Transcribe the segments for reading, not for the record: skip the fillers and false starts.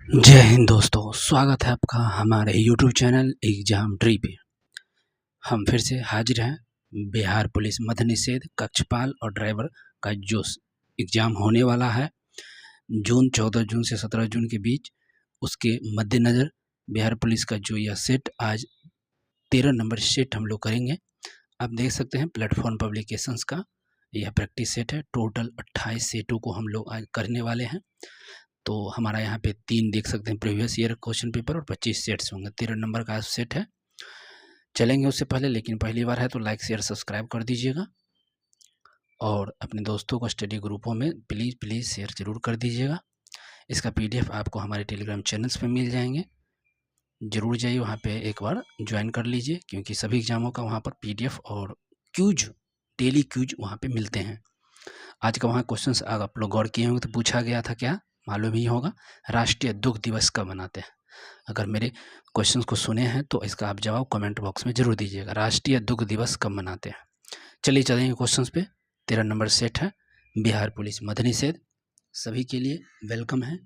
जय हिंद दोस्तों, स्वागत है आपका हमारे YouTube चैनल एग्जाम ट्री पे। हम फिर से हाजिर हैं। बिहार पुलिस मद्य निषेध कक्षपाल और ड्राइवर का जो एग्ज़ाम होने वाला है 14 जून से 17 जून के बीच, उसके मद्देनज़र बिहार पुलिस का जो यह सेट आज 13 नंबर सेट हम लोग करेंगे। आप देख सकते हैं प्लेटफॉर्म पब्लिकेशंस का यह प्रैक्टिस सेट है। टोटल 28 सेटों को हम लोग आज करने वाले हैं। तो हमारा यहाँ पे 3 देख सकते हैं प्रीवियस ईयर क्वेश्चन पेपर और 25 सेट्स होंगे। 13 नंबर का सेट है। चलेंगे उससे पहले, लेकिन पहली बार है तो लाइक शेयर सब्सक्राइब कर दीजिएगा और अपने दोस्तों को स्टडी ग्रुपों में प्लीज़ शेयर ज़रूर कर दीजिएगा। इसका PDF आपको हमारे टेलीग्राम चैनल्स पे मिल जाएंगे। ज़रूर जाइए वहाँ पे एक बार ज्वाइन कर लीजिए, क्योंकि सभी एग्जामों का वहाँ पर PDF और क्यूज, डेली क्यूज वहाँ पे मिलते हैं। आज का वहाँ क्वेश्चन आप लोग गौर किए होंगे तो पूछा गया था, क्या मालूम ही होगा, राष्ट्रीय दुग्ध दिवस कब मनाते हैं। अगर मेरे क्वेश्चंस को सुने हैं तो इसका आप जवाब कमेंट बॉक्स में जरूर दीजिएगा। राष्ट्रीय दुग्ध दिवस कब मनाते हैं। चलिए चलेंगे क्वेश्चंस पे। 13 नंबर सेट है बिहार पुलिस मद्य निषेध, सभी के लिए वेलकम है।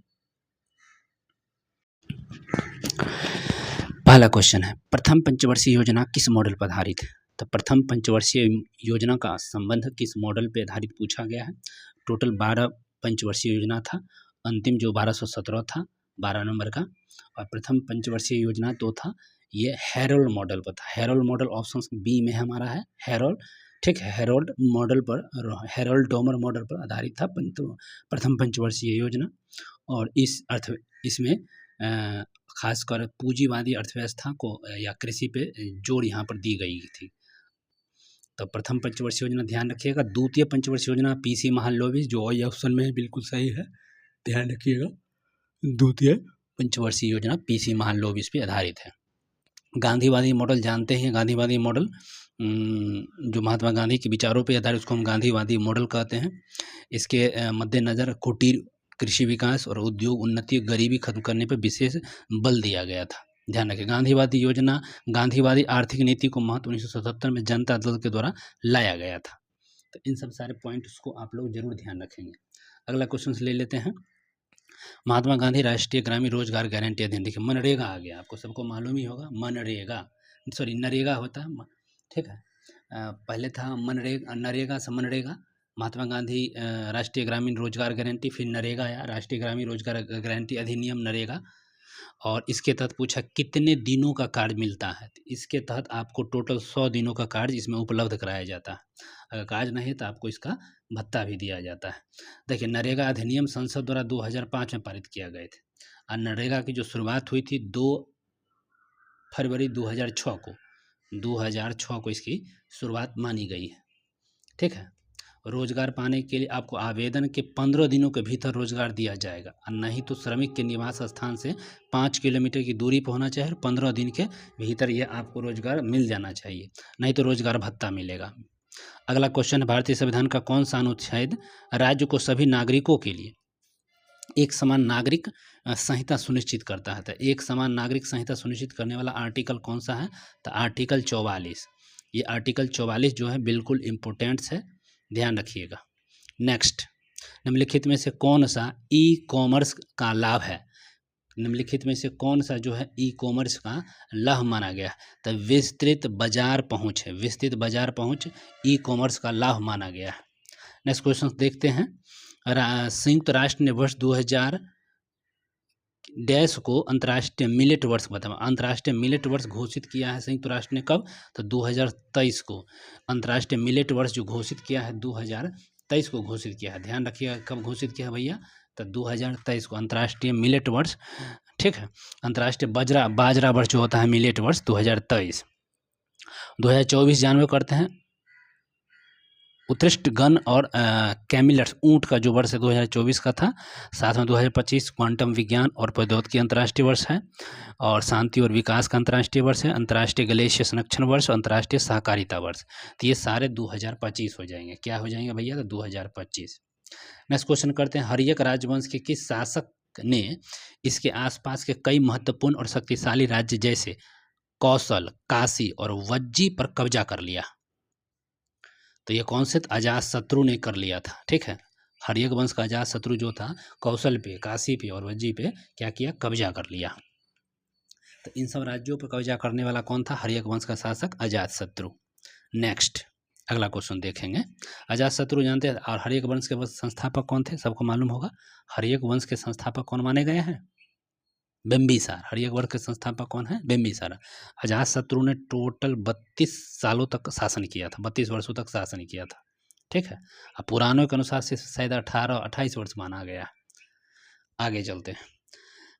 पहला क्वेश्चन है, प्रथम पंचवर्षीय योजना किस मॉडल पर आधारित है। तो प्रथम पंचवर्षीय योजना का संबंध किस मॉडल पर आधारित पूछा गया है। टोटल 12 पंचवर्षीय योजना था, अंतिम जो 1217 था 12 नंबर का, और प्रथम पंचवर्षीय योजना तो था ये हेरोल्ड मॉडल पर था। हेरोल्ड मॉडल ऑप्शन बी में हमारा है हेरोल्ड, ठीक है। हेरोल्ड मॉडल पर, हेरोल्ड डोमर मॉडल पर आधारित था प्रथम पंचवर्षीय योजना। और इसमें खासकर पूंजीवादी अर्थव्यवस्था को या कृषि पे जोर यहाँ पर दी गई थी। तो प्रथम पंचवर्षीय योजना ध्यान रखिएगा। द्वितीय पंचवर्षीय योजना PC महालनोबिस जो ये ऑप्शन में है, बिल्कुल सही है, ध्यान रखिएगा। द्वितीय पंचवर्षीय योजना PC महालनोबिस पे आधारित है। गांधीवादी मॉडल जानते हैं, गांधीवादी मॉडल जो महात्मा गांधी के विचारों पर आधारित, उसको हम गांधीवादी मॉडल कहते हैं। इसके मद्देनज़र कुटीर कृषि विकास और उद्योग उन्नति, गरीबी खत्म करने पर विशेष बल दिया गया था। ध्यान रखें, गांधीवादी योजना, गांधीवादी आर्थिक नीति को महत्व 1977 में जनता दल के द्वारा लाया गया था। तो इन सब सारे पॉइंट्स को आप लोग जरूर ध्यान रखेंगे। अगला क्वेश्चन ले लेते हैं। महात्मा गांधी राष्ट्रीय ग्रामीण रोजगार गारंटी अधिनियम, देखिए मनरेगा आ गया, आपको सबको मालूम ही होगा। मनरेगा, सॉरी नरेगा होता है, ठीक है। पहले था मनरेगा, नरेगा से मनरेगा। महात्मा गांधी राष्ट्रीय ग्रामीण रोजगार गारंटी, फिर नरेगा आया, राष्ट्रीय ग्रामीण रोजगार गारंटी अधिनियम नरेगा। और इसके तहत पूछा कितने दिनों का कार्य मिलता है। तो इसके तहत आपको टोटल 100 दिनों का कार्य इसमें उपलब्ध कराया जाता है। अगर कार्य नहीं है तो आपको इसका भत्ता भी दिया जाता है। देखिए नरेगा अधिनियम संसद द्वारा 2005 में पारित किया गए थे, और नरेगा की जो शुरुआत हुई थी 2 फरवरी 2006 को इसकी शुरुआत मानी गई है, ठीक है। रोजगार पाने के लिए आपको आवेदन के 15 दिनों के भीतर रोजगार दिया जाएगा, और नहीं तो श्रमिक के निवास स्थान से 5 किलोमीटर की दूरी पर होना चाहिए। 15 दिन के भीतर ये आपको रोजगार मिल जाना चाहिए, नहीं तो रोजगार भत्ता मिलेगा। अगला क्वेश्चन है, भारतीय संविधान का कौन सा अनुच्छेद राज्य को सभी नागरिकों के लिए एक समान नागरिक संहिता सुनिश्चित करता है। तो एक समान नागरिक संहिता सुनिश्चित करने वाला आर्टिकल कौन सा है। तो आर्टिकल 44। ये आर्टिकल 44 जो है बिल्कुल इम्पोर्टेंट है, ध्यान रखिएगा। नेक्स्ट, निम्नलिखित में से कौन सा ई-कॉमर्स का लाभ है। निम्नलिखित में से कौन सा जो है ई-कॉमर्स का लाभ माना गया। तो विस्तृत बाजार पहुंच है, विस्तृत बाजार पहुंच ई-कॉमर्स का लाभ माना गया है। नेक्स्ट क्वेश्चन देखते हैं। संयुक्त राष्ट्र ने वर्ष 2000 को अंतर्राष्ट्रीय मिलेट वर्ष बताया। अंतर्राष्ट्रीय मिलेट वर्ष घोषित किया है संयुक्त राष्ट्र ने कब। तो 2023 को अंतर्राष्ट्रीय मिलेट वर्ष जो घोषित किया है 2023 को घोषित किया है। ध्यान रखिएगा कब घोषित किया है भैया। तो 2023 को अंतर्राष्ट्रीय मिलेट वर्ष, ठीक है। अंतर्राष्ट्रीय बाजरा वर्ष जो होता है मिलेट वर्ष 2023। 2024 जानवे करते हैं उत्कृष्ट गन और कैमिलर्स ऊंट का जो वर्ष है 2024 का था। साथ में 2025 क्वांटम विज्ञान और प्रौद्योगिकी अंतर्राष्ट्रीय वर्ष है, और शांति और विकास का अंतर्राष्ट्रीय वर्ष है, अंतर्राष्ट्रीय ग्लेशियर संरक्षण वर्ष, अंतर्राष्ट्रीय सहकारिता वर्ष। तो ये सारे 2025 हो जाएंगे। क्या हो जाएंगे भैया। तो 2025। नेक्स्ट क्वेश्चन करते हैं। हर्यक राजवंश के किस शासक ने इसके आसपास के कई महत्वपूर्ण और शक्तिशाली राज्य जैसे कौशल, काशी और वज्जी पर कब्जा कर लिया। तो ये कौन से अजातशत्रु ने कर लिया था, ठीक है। हर्यक वंश का अजात शत्रु जो था कौशल पे, काशी पे और वज्जी पे क्या किया, कब्जा कर लिया। तो इन सब राज्यों पर कब्जा करने वाला कौन था, हर्यक वंश का शासक अजात शत्रु। नेक्स्ट अगला क्वेश्चन देखेंगे। अजात शत्रु जानते हैं, और हर्यक वंश के संस्थापक कौन थे, सबको मालूम होगा। हर्यक वंश के संस्थापक कौन माने गए हैं, बिंबिसार। हर्यक वंश के संस्थापक कौन है, बिंबिसार। अजात शत्रु ने टोटल 32 सालों तक शासन किया था, 32 वर्षों तक शासन किया था, ठीक है। अब पुराणों के अनुसार से शायद 28 वर्ष माना गया। आगे चलते हैं।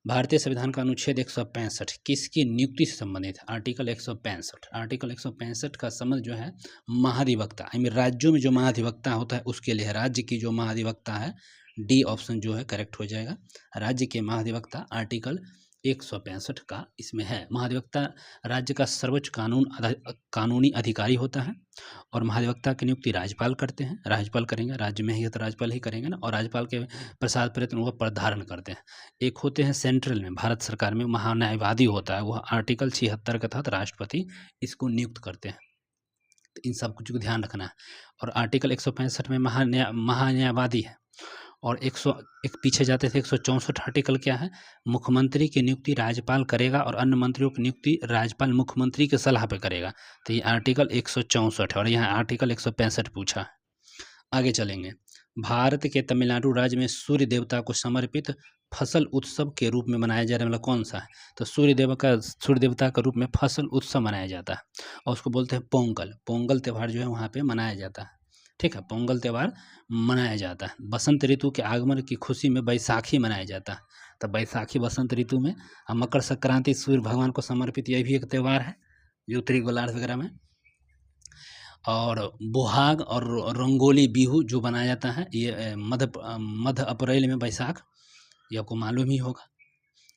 भारतीय संविधान का अनुच्छेद 165 किसकी नियुक्ति से संबंधित है, आर्टिकल 165। आर्टिकल 165 का संबंध जो है महाधिवक्ता, आई मीन राज्यों में जो महाधिवक्ता होता है उसके लिए है। राज्य की जो महाधिवक्ता है, डी ऑप्शन जो है करेक्ट हो जाएगा। राज्य के महाधिवक्ता आर्टिकल 165 का इसमें है। महाधिवक्ता राज्य का सर्वोच्च कानूनी अधिकारी होता है, और महाधिवक्ता की नियुक्ति राज्यपाल करते हैं। राज्यपाल करेंगे, राज्य में ही है तो राज्यपाल ही करेंगे ना, और राज्यपाल के प्रसाद प्रयत्न वह पद धारण करते हैं। एक होते हैं सेंट्रल में, भारत सरकार में महान्यायवादी होता है, वह आर्टिकल 76 के तहत राष्ट्रपति इसको नियुक्त करते हैं। तो इन सब कुछ को ध्यान रखना है। और आर्टिकल 165 में महान्यायवादी है। और 101 पीछे जाते थे, 164 आर्टिकल क्या है, मुख्यमंत्री की नियुक्ति राज्यपाल करेगा और अन्य मंत्रियों की नियुक्ति राज्यपाल मुख्यमंत्री के सलाह पे करेगा। तो ये आर्टिकल 164 है, और यहाँ आर्टिकल 165 पूछा है। आगे चलेंगे। भारत के तमिलनाडु राज्य में सूर्य देवता को समर्पित फसल उत्सव के रूप में मनाया जा रहा है, मतलब कौन सा है, तो सूर्य देवता का रूप में फसल उत्सव मनाया जाता है, और उसको बोलते हैं पोंगल। पोंगल त्यौहार जो है वहाँ पे मनाया जाता है, ठीक है। पोंगल त्यौहार मनाया जाता है। बसंत ऋतु के आगमन की खुशी में बैसाखी मनाया जाता है, तो बैसाखी बसंत ऋतु में। और मकर संक्रांति सूर्य भगवान को समर्पित यह भी एक त्यौहार है, जो उत्तरी गोलार्ध वगैरह में। और बोहाग और रंगोली बिहू जो बनाया जाता है, ये मध्य अप्रैल में बैसाख, ये आपको मालूम ही होगा।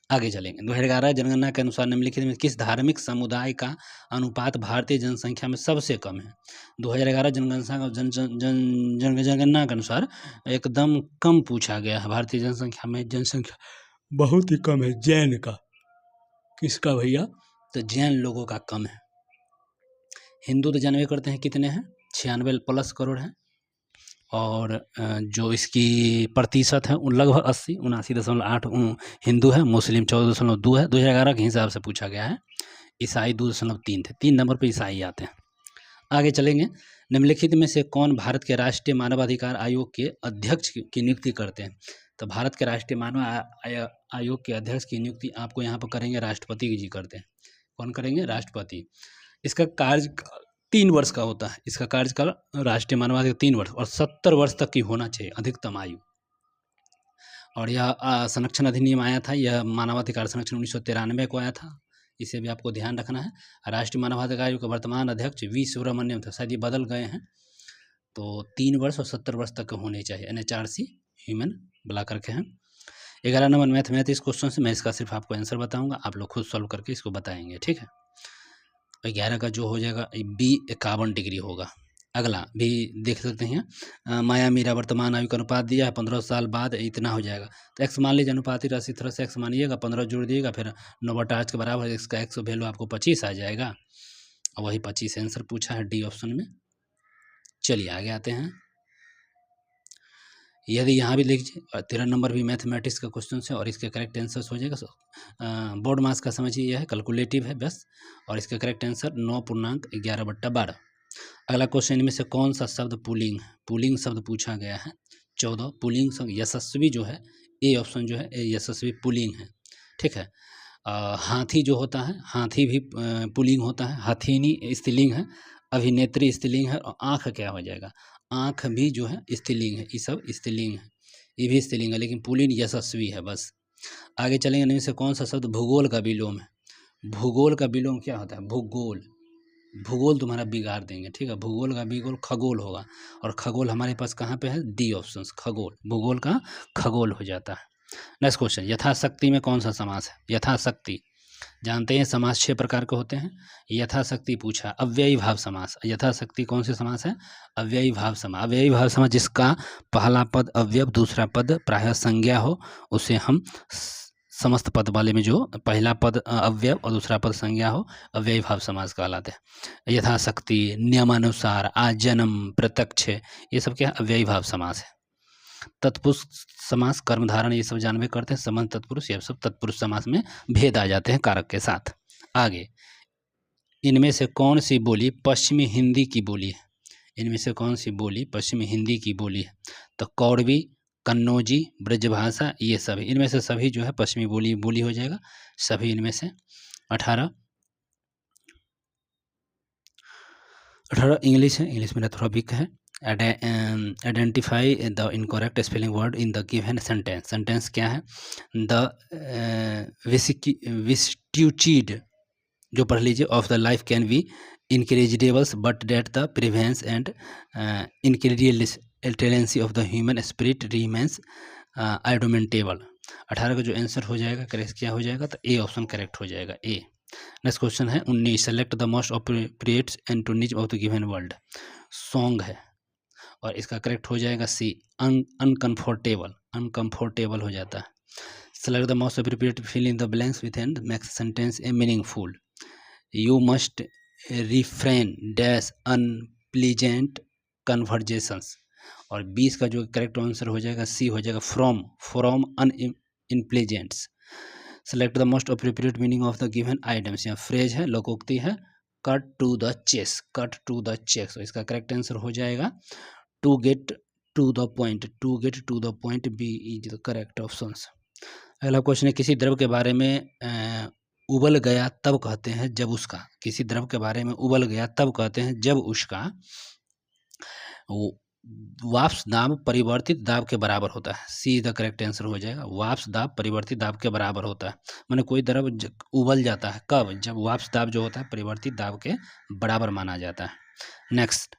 आगे चलेंगे। 2011 जनगणना के अनुसार निम्नलिखित में किस धार्मिक समुदाय का अनुपात भारतीय जनसंख्या में सबसे कम है। 2011 जनगणना के अनुसार एकदम कम पूछा गया है। भारतीय जनसंख्या में जनसंख्या बहुत ही कम है जैन का। किसका भैया, तो जैन लोगों का कम है। हिंदू तो जानवे करते हैं कितने हैं, 96 प्लस करोड़ हैं। और जो इसकी प्रतिशत है लगभग 79.8 हिंदू है, मुस्लिम 14.2 है। 2011 के हिसाब से पूछा गया है। ईसाई 2.3 थे, 3 नंबर पर ईसाई आते हैं। आगे चलेंगे। निम्नलिखित में से कौन भारत के राष्ट्रीय मानवाधिकार आयोग के अध्यक्ष की नियुक्ति करते हैं। तो भारत के राष्ट्रीय मानव आयोग के अध्यक्ष की नियुक्ति आपको यहाँ पर करेंगे राष्ट्रपति जी करते हैं। कौन करेंगे, राष्ट्रपति। इसका कार्य 3 वर्ष का होता है। इसका कार्यकाल राष्ट्रीय मानवाधिकार 3 वर्ष और 70 वर्ष तक की होना चाहिए अधिकतम आयु। और यह संरक्षण अधिनियम आया था, यह मानवाधिकार संरक्षण 1993 को आया था, इसे भी आपको ध्यान रखना है। राष्ट्रीय मानवाधिकार आयोग के वर्तमान अध्यक्ष वी सुब्रमण्यम थे, शायद ये बदल गए हैं। तो 3 वर्ष और 70 वर्ष तक होने चाहिए। NHRC ह्यूमन बुला करके हैं। 11 नंबर मैथमेटिक्स क्वेश्चन से मैं इसका सिर्फ आपको आंसर बताऊंगा, आप लोग खुद सॉल्व करके इसको बताएंगे, ठीक है। 11 का जो हो जाएगा B 51 डिग्री होगा। अगला भी देख सकते हैं। माया मीरा वर्तमान आयु का अनुपात दिया है, 15 साल बाद इतना हो जाएगा। तो x मान लीजिए, अनुपाती राशि तरह से x मानिएगा, 15 जोड़ दिएगा, फिर 9/8 के बराबर x का x वैल्यू आपको 25 आ जाएगा। और वही 25 आंसर पूछा है डी ऑप्शन में। चलिए आगे आते हैं। यदि यहाँ भी लीजिए 13 नंबर भी मैथमेटिक्स का क्वेश्चन है, और इसके करेक्ट आंसर हो जाएगा। बोर्ड मास का समझिए, यह है कैलकुलेटिव है बस, और इसका करेक्ट आंसर 9.11/12। अगला क्वेश्चन, इनमें से कौन सा शब्द पुल्लिंग है। पुल्लिंग शब्द पूछा गया है 14। पुल्लिंग शब्द यशस्वी जो है, ए ऑप्शन जो है यशस्वी पुल्लिंग है, ठीक है। हाथी जो होता है, हाथी भी पुल्लिंग होता है। हथीनी स्त्रीलिंग है। अभिनेत्री स्त्रीलिंग है। और आँख क्या हो जाएगा, आँख भी जो है स्त्रीलिंग है। ये सब स्त्रीलिंग है, ये भी स्त्रीलिंग है, लेकिन पुल्लिंग यशस्वी है बस। आगे चलेंगे। इनमें से कौन सा शब्द भूगोल का विलोम है। भूगोल का विलोम क्या होता है, भूगोल। भूगोल तुम्हारा बिगाड़ देंगे, ठीक है। भूगोल का विलोम खगोल होगा, और खगोल हमारे पास कहाँ पे है, डी ऑप्शन खगोल। भूगोल का खगोल हो जाता है। नेक्स्ट क्वेश्चन, यथाशक्ति में कौन सा समास है। यथाशक्ति जानते हैं समास 6 प्रकार के होते हैं। यथाशक्ति पूछा, अव्ययी भाव समास। यथाशक्ति कौन से समास है, अव्ययी भाव समास। अव्ययी भाव समास जिसका पहला पद अव्यय, दूसरा पद प्रायः संज्ञा हो, उसे हम समस्त पद वाले में जो पहला पद अव्यय और दूसरा पद संज्ञा हो, अव्ययी भाव समास कहलाते हैं। यथाशक्ति, नियमानुसार, आजन्म, प्रत्यक्ष, ये सब क्या अव्ययी भाव समास है। तत्पुरुष समास, कर्मधारण ये सब जानबे करते हैं, संबंध तत्पुरुष ये सब तत्पुरुष समास में भेद आ जाते हैं कारक के साथ। आगे, इनमें से कौन सी बोली पश्चिमी हिंदी की बोली है? इनमें से कौन सी बोली पश्चिमी हिंदी की बोली है? तो कौड़वी, कन्नौजी, ब्रजभाषा ये सभी, इनमें से सभी जो है पश्चिमी बोली हो जाएगा सभी इनमें से। 18 इंग्लिश है, इंग्लिश मेरा थोड़ा वीक है। Identify the incorrect spelling word in the given sentence. Sentence क्या है? द विस्ट्यूचिड, जो पढ़ लीजिए, of the life can be incredibles but that the prevalence and incredibility of the human spirit remains indomitable. 18 का जो answer हो जाएगा correct क्या हो जाएगा? तो ए ऑप्शन करेक्ट हो जाएगा, ए। नेक्स्ट क्वेश्चन है 19, select the most appropriate antonym of the given word. Song है और इसका करेक्ट हो जाएगा सी, अनकंफर्टेबल, अनकंफर्टेबल हो जाता है। Select the most appropriate, fill in the blanks with and makes sentence a meaningful. You must refrain dash unpleasant conversations. और 20 का जो करेक्ट आंसर हो जाएगा सी हो जाएगा, from unpleasants. Select the most appropriate meaning of the given items. यहाँ phrase है, लोकोक्ति है, cut to the chase, cut to the chase. इसका करेक्ट आंसर हो जाएगा to get to the point, to get to the point, B is the correct option. अगला question है, किसी द्रव के बारे में उबल गया तब कहते हैं जब उसका, किसी द्रव के बारे में उबल गया तब कहते हैं जब उसका वाष्प दाब परिवर्तित दाब के बराबर होता है। सी द करेक्ट आंसर हो जाएगा, वाष्प दाब परिवर्तित दाब के बराबर होता है। माने कोई द्रव उबल जाता है कब? जब वाष्प दाब जो होता है परिवर्तित दाब के बराबर माना जाता है। नेक्स्ट,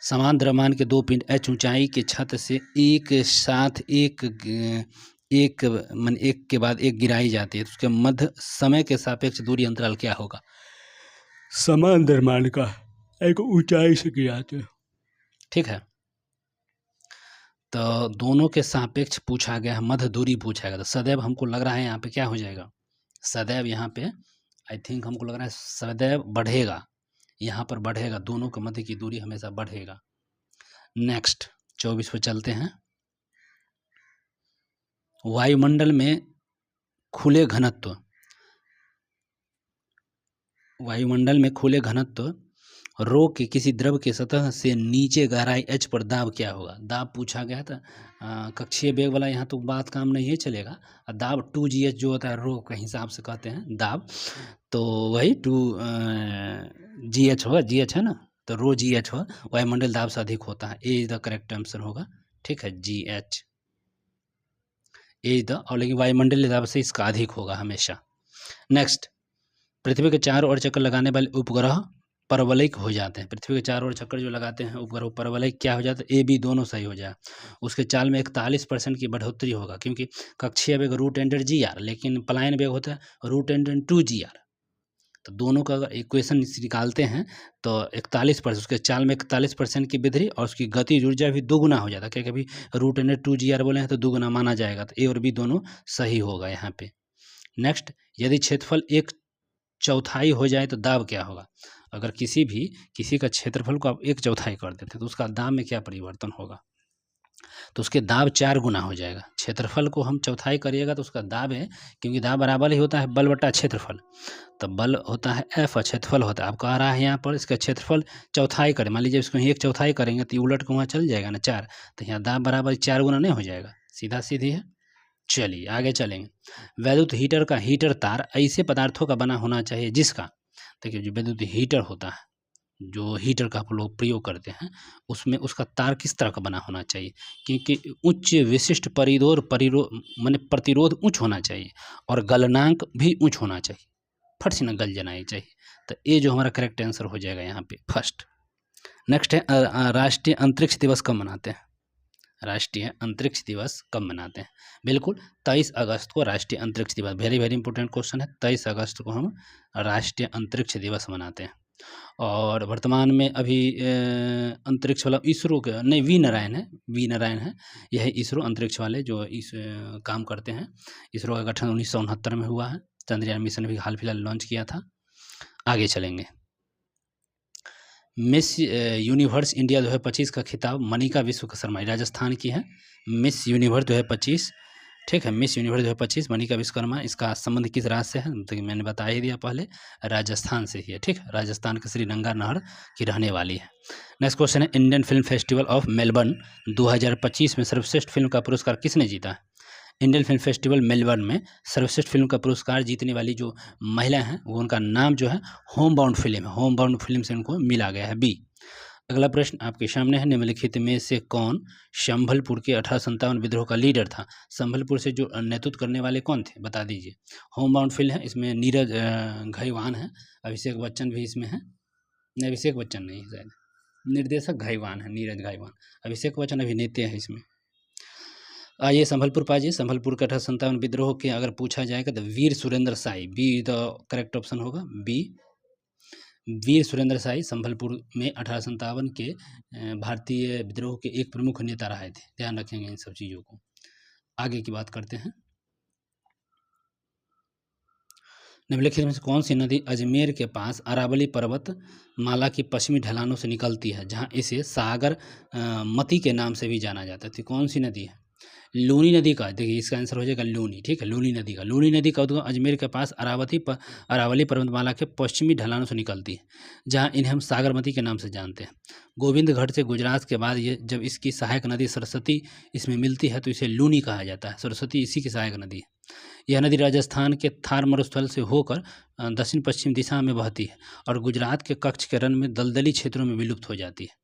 समान द्रव्यमान के दो पिंड एच ऊंचाई के छत से एक साथ एक के बाद एक गिराई जाती है, तो उसके मध्य समय के सापेक्ष दूरी अंतराल क्या होगा? समान द्रव्यमान का एक ऊंचाई से गिराते हैं, ठीक है, तो दोनों के सापेक्ष पूछा गया है, मध्य दूरी पूछा गया। तो सदैव हमको लग रहा है यहाँ पे क्या हो जाएगा? सदैव यहाँ पे आई थिंक हमको लग रहा है सदैव बढ़ेगा, यहाँ पर बढ़ेगा, दोनों के मध्य की दूरी हमेशा बढ़ेगा। नेक्स्ट 24 पे चलते हैं। वायुमंडल में खुले घनत्व, वायुमंडल में खुले घनत्व रो के किसी द्रव के सतह से नीचे गहराई h पर दाब क्या होगा? दाब पूछा गया था, कक्षीय वेग वाला यहाँ तो बात काम नहीं है चलेगा। दाब 2gh जो होता है रो के हिसाब से कहते हैं दाब, तो वही 2gh होगा, gh है ना, तो रो gh हो, वायुमंडल दाब से अधिक होता है। ए इज द करेक्ट आंसर होगा, ठीक है, gh ए इज द, और लेकिन वायुमंडलीय दाब से इसका अधिक होगा हमेशा। नेक्स्ट, पृथ्वी के चारों ओर चक्कर लगाने वाले उपग्रह परवलयिक हो जाते हैं। पृथ्वी के चारों ओर चक्कर जो लगाते हैं उपग्रह परवलयिक क्या हो जाता है? ए बी दोनों सही हो जाए। उसके चाल में 41% की बढ़ोतरी होगा, क्योंकि कक्षीय वेग रूट एंडर GR, लेकिन पलायन वेग होता है रूट एंडर 2GR। तो दोनों का अगर इक्वेशन निकालते हैं तो 41%, उसके चाल में 41% की वृद्धि और उसकी गति ऊर्जा भी दोगुना हो जाता है, क्योंकि अभी रूट एंडर 2GR बोले हैं तो दोगुना माना जाएगा, तो ए और बी दोनों सही होगा यहाँ पे। नेक्स्ट, यदि क्षेत्रफल 1/4 हो जाए तो दाब क्या होगा? अगर किसी का क्षेत्रफल को आप 1/4 कर देते हैं तो उसका दाब में क्या परिवर्तन होगा? तो उसके दाब 4 गुना हो जाएगा। क्षेत्रफल को हम चौथाई करिएगा तो उसका दाब है, क्योंकि दाब बराबर ही होता है बल बटा क्षेत्रफल, तो बल होता है F और क्षेत्रफल होता है। आप कह रहा है यहाँ पर इसका क्षेत्रफल चौथाई करें, मान लीजिए इसको 1/4 करेंगे तो उलट को वहाँ चल जाएगा ना 4, तो यहाँ दाब बराबर 4 गुना नहीं हो जाएगा? सीधा सीधी है। चलिए आगे चलेंगे। वैद्युत हीटर का हीटर तार ऐसे पदार्थों का बना होना चाहिए जिसका, देखिए जो वैद्युत हीटर होता है, जो हीटर का आप लोग प्रयोग करते हैं, उसमें उसका तार किस तरह का बना होना चाहिए? क्योंकि उच्च विशिष्ट माने प्रतिरोध उच्च होना चाहिए और गलनांक भी उच्च होना चाहिए, फट से न गल जाना चाहिए। तो ये जो हमारा करेक्ट आंसर हो जाएगा यहाँ पे फर्स्ट। नेक्स्ट है राष्ट्रीय अंतरिक्ष दिवस कब मनाते हैं? राष्ट्रीय अंतरिक्ष दिवस कब मनाते हैं? बिल्कुल 23 अगस्त को राष्ट्रीय अंतरिक्ष दिवस, वेरी वेरी इंपॉर्टेंट क्वेश्चन है। 23 अगस्त को हम राष्ट्रीय अंतरिक्ष दिवस मनाते हैं। और वर्तमान में अभी अंतरिक्ष वाला इसरो के नहीं, वी नारायण है, यह इसरो अंतरिक्ष वाले जो इस काम करते हैं। इसरो का गठन 1969 में हुआ है। चंद्रयान मिशन भी हाल फिलहाल लॉन्च किया था। आगे चलेंगे। मिस यूनिवर्स इंडिया 2025 का खिताब मनिका विश्व शर्मा राजस्थान की है। मिस यूनिवर्स 2025, ठीक है, मिस यूनिवर्स 2025 मनिका विश्वकर्मा। इसका संबंध किस राज्य से है, तो मैंने बता ही दिया पहले, राजस्थान से ही है, ठीक है, राजस्थान के श्रीगंगा नहर की रहने वाली है। नेक्स्ट क्वेश्चन है, Indian film festival of Melbourne 2025 में सर्वश्रेष्ठ फिल्म का पुरस्कार किसने जीता है? इंडियन फिल्म फेस्टिवल मेलबर्न में सर्वश्रेष्ठ फिल्म का पुरस्कार जीतने वाली जो महिला हैं वो उनका नाम जो है होम बाउंड फिल्म है, होम बाउंड फिल्म से उनको मिला गया है, बी। अगला प्रश्न आपके सामने है, निम्नलिखित में से कौन संभलपुर के 1857 विद्रोह का लीडर था? संभलपुर से जो नेतृत्व करने वाले कौन थे, बता दीजिए। होम बाउंड फिल्म है, इसमें नीरज घईवान है, अभिषेक बच्चन भी इसमें है, नहीं अभिषेक बच्चन नहीं शायद, निर्देशक घईवान है, नीरज घईवान, अभिषेक बच्चन अभिनेता है इसमें। आइए संभलपुर पाइए, संभलपुर के 1857 विद्रोह के अगर पूछा जाएगा तो Veer Surendra Sai, B the correct option होगा, बी वीर सुरेंद्र साई संभलपुर में 1857 के भारतीय विद्रोह के एक प्रमुख नेता रहे थे। ध्यान रखेंगे इन सब चीज़ों को। आगे की बात करते हैं, निम्नलिखित में से कौन सी नदी अजमेर के पास अरावली पर्वत माला की पश्चिमी ढलानों से निकलती है, जहां इसे सागर मती के नाम से भी जाना जाता है? तो कौन सी नदी है? लूनी नदी का, देखिए इसका आंसर हो जाएगा लूनी, ठीक है, लूनी नदी का। लूनी नदी का उद्गम अजमेर के पास अरावली पर्वतमाला के पश्चिमी ढलानों से निकलती है, जहां इन्हें हम सागरमती के नाम से जानते हैं। गोविंदगढ़ से गुजरात के बाद ये जब इसकी सहायक नदी सरस्वती इसमें मिलती है तो इसे लूनी कहा जाता है। सरस्वती इसी की सहायक नदी है। यह नदी राजस्थान के थार मरुस्थल से होकर दक्षिण पश्चिम दिशा में बहती है और गुजरात के कच्छ के रण में दलदली क्षेत्रों में विलुप्त हो जाती है।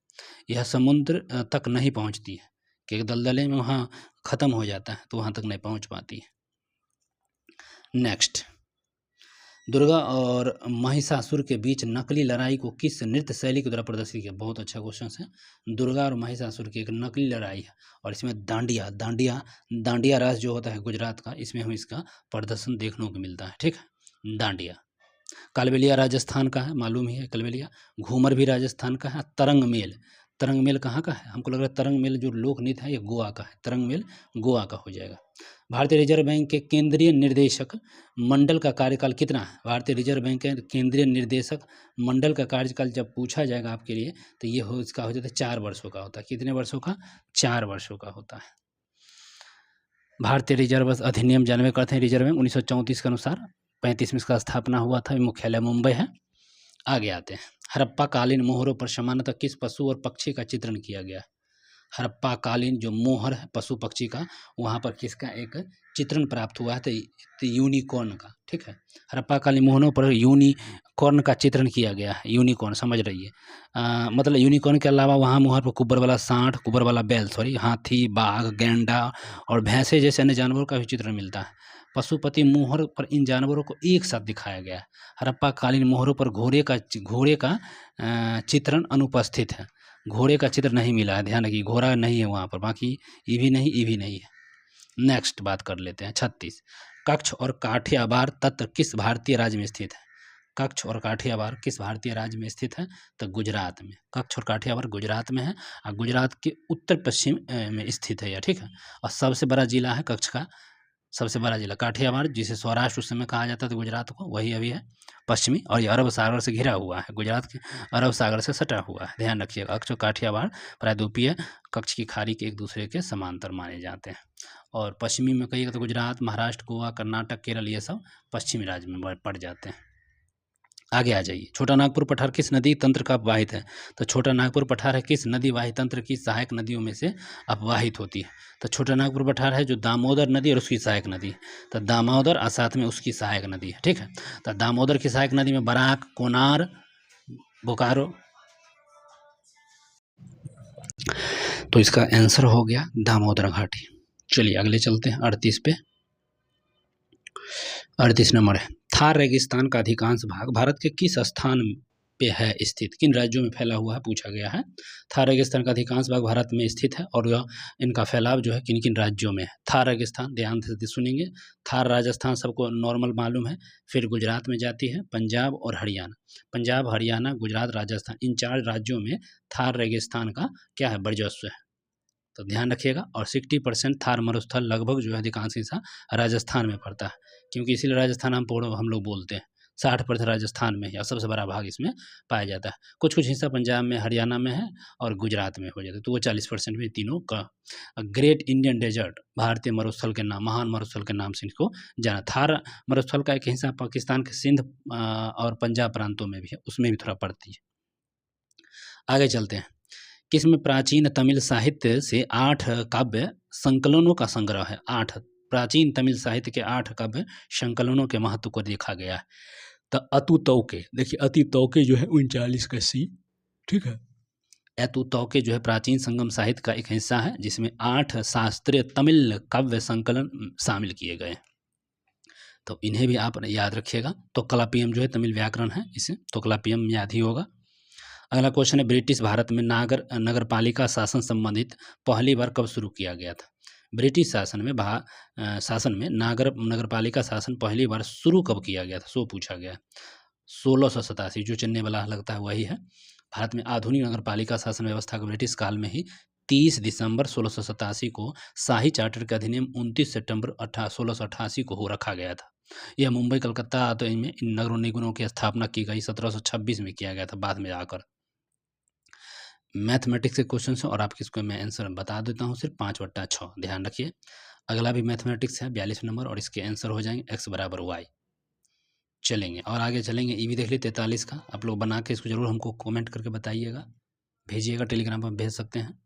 यह समुद्र तक नहीं पहुंचती है, कि दलदले में वहाँ ख़त्म हो जाता है तो वहाँ तक नहीं पहुँच पाती है। नेक्स्ट, दुर्गा और महिषासुर के बीच नकली लड़ाई को किस नृत्य शैली के द्वारा प्रदर्शित किया? बहुत अच्छा क्वेश्चन है। दुर्गा और महिषासुर की एक नकली लड़ाई है और इसमें दांडिया रास जो होता है गुजरात का, इसमें हमें इसका प्रदर्शन देखने को मिलता है, ठीक है, दांडिया। कालबेलिया राजस्थान का है, मालूम ही है कालबेलिया। घूमर भी राजस्थान का है। तरंग मेल कहाँ का है? हमको लग रहा है तरंग मेल जो लोक नृत्य है ये गोवा का है, तरंग मेल गोवा का हो जाएगा। भारतीय रिजर्व बैंक के केंद्रीय निर्देशक मंडल का कार्यकाल कितना है? भारतीय रिजर्व बैंक के केंद्रीय निर्देशक मंडल का कार्यकाल जब पूछा जाएगा आपके लिए तो ये इसका हो जाता है 4 वर्षों का होता है। कितने वर्षों का? 4 वर्षों का होता है। भारतीय रिजर्व अधिनियम जानवे करते हैं, रिजर्व बैंक 1934 के अनुसार 35 में इसका स्थापना हुआ था। मुख्यालय मुंबई है। आगे आते हैं, हड़प्पा कालीन मोहरों पर सामान्यतः किस पशु और पक्षी का चित्रण किया गया? हड़प्पा कालीन जो मोहर है पशु पक्षी का, वहाँ पर किसका एक चित्रण प्राप्त हुआ है? तो यूनिकॉर्न का, ठीक है। हड़प्पा कालीन मोहरों पर यूनिकॉर्न का चित्रण किया गया है। यूनिकॉर्न समझ रही है, मतलब यूनिकॉर्न के अलावा वहाँ मोहर पर कुब्बर वाला सांड, कुब्बर वाला बैल, हाथी, बाघ, गेंडा और भैंसे जैसे अन्य जानवरों का भी चित्रण मिलता है। पशुपति मोहर पर इन जानवरों को एक साथ दिखाया गया है। हड़प्पा कालीन मोहरों पर घोड़े का चित्रण अनुपस्थित है। घोड़े का चित्र नहीं मिला है, ध्यान रखिए, घोड़ा नहीं है वहाँ पर। बाकी ई भी नहीं है। नेक्स्ट बात कर लेते हैं 36, कच्छ और काठियावाड़ तत्व किस भारतीय राज्य में स्थित है? कच्छ और काठियावाड़ किस भारतीय राज्य में स्थित है? तो गुजरात में। कच्छ और काठियावाड़ गुजरात में है और गुजरात के उत्तर पश्चिम में स्थित है यह, ठीक है। और सबसे बड़ा जिला है कच्छ का, सबसे बड़ा जिला काठियावाड़, जिसे सौराष्ट्र उस समय कहा जाता था गुजरात को, वही अभी है पश्चिमी। और ये अरब सागर से घिरा हुआ है, गुजरात के अरब सागर से सटा हुआ है, ध्यान रखिएगा। कच्छ और काठियावाड़ प्रायद्वीपीय कच्छ की खाड़ी के एक दूसरे के समांतर माने जाते हैं। और पश्चिमी में कहिएगा तो गुजरात, महाराष्ट्र, गोवा, कर्नाटक, केरल, ये सब पश्चिमी राज्य में पड़ जाते हैं। आगे आ जाइए, छोटा नागपुर पठार किस नदी तंत्र का अपवाहित है? तो छोटा नागपुर पठार है किस नदी वाही तंत्र की सहायक नदियों में से अपवाहित होती है? तो छोटा नागपुर पठार है जो दामोदर नदी और उसकी सहायक नदी है। तो दामोदर और साथ में उसकी सहायक नदी है, ठीक है। तो दामोदर की सहायक नदी में बराक, कोनार, बोकारो, तो इसका आंसर हो गया दामोदर घाटी। चलिए अगले चलते हैं 38 पे। 38 नंबर है, थार रेगिस्तान का अधिकांश भाग भारत के किस स्थान पे है स्थित? किन राज्यों में फैला हुआ है पूछा गया है। थार रेगिस्तान का अधिकांश भाग भारत में स्थित है और यह इनका फैलाव जो है किन किन राज्यों में है? थार रेगिस्तान, ध्यान से सुनेंगे, थार राजस्थान सबको नॉर्मल मालूम है, फिर गुजरात में जाती है, पंजाब और हरियाणा। पंजाब, हरियाणा, गुजरात, राजस्थान, इन 4 राज्यों में थार रेगिस्तान का क्या है? वर्चस्व है, तो ध्यान रखिएगा। और 60% थार मरुस्थल लगभग जो है अधिकांश हिस्सा राजस्थान में पड़ता है, क्योंकि इसीलिए राजस्थान हम लोग बोलते हैं। 60% राजस्थान में है और सबसे बड़ा भाग इसमें पाया जाता है। कुछ कुछ हिस्सा पंजाब में, हरियाणा में है और गुजरात में हो जाता है, तो वो 40% में तीनों का। ग्रेट इंडियन डेजर्ट भारतीय मरुस्थल के नाम, महान मरुस्थल के नाम से इसको जाना। थार मरुस्थल का एक हिस्सा पाकिस्तान के सिंध और पंजाब प्रांतों में भी है, उसमें भी थोड़ा पड़ती है। आगे चलते हैं। किसमें प्राचीन तमिल साहित्य से 8 काव्य संकलनों का संग्रह है। 8 प्राचीन तमिल साहित्य के 8 काव्य संकलनों के महत्व को देखा गया है। तो अतु तौके, देखिए अति तौके जो है 39 का सी, ठीक है। अतु तौके जो है प्राचीन संगम साहित्य का एक हिस्सा है जिसमें 8 शास्त्रीय तमिल काव्य संकलन शामिल किए गए हैं, तो इन्हें भी आप याद रखिएगा। तोक्कलापियम जो है तमिल व्याकरण है, इसे तोक्कलापियम याद ही होगा। अगला क्वेश्चन है, ब्रिटिश भारत में नगर पालिका शासन संबंधित पहली बार कब शुरू किया गया था। ब्रिटिश शासन में नगर पालिका शासन पहली बार शुरू कब किया गया था, सो पूछा गया। 1687, जो चलने वाला लगता है वही है। भारत में आधुनिक नगर पालिका शासन व्यवस्था को ब्रिटिश काल में ही 30 दिसंबर 1687 को शाही चार्टर के अधिनियम 29 सितंबर 1688 को हो रखा गया था। यह मुंबई कलकत्ता आदि में इन नगरों निगमों की स्थापना की गई 1726 में किया गया था, बाद में आकर। मैथमेटिक्स के क्वेश्चन है और आपको इसको मैं आंसर बता देता हूँ, सिर्फ 5/6 ध्यान रखिए। अगला भी मैथमेटिक्स है 42 नंबर और इसके आंसर हो जाएंगे x बराबर y। चलेंगे और आगे चलेंगे। ई भी देख लीजिए 43 का, आप लोग बना के इसको जरूर हमको कमेंट करके बताइएगा, भेजिएगा, टेलीग्राम पर भेज सकते हैं।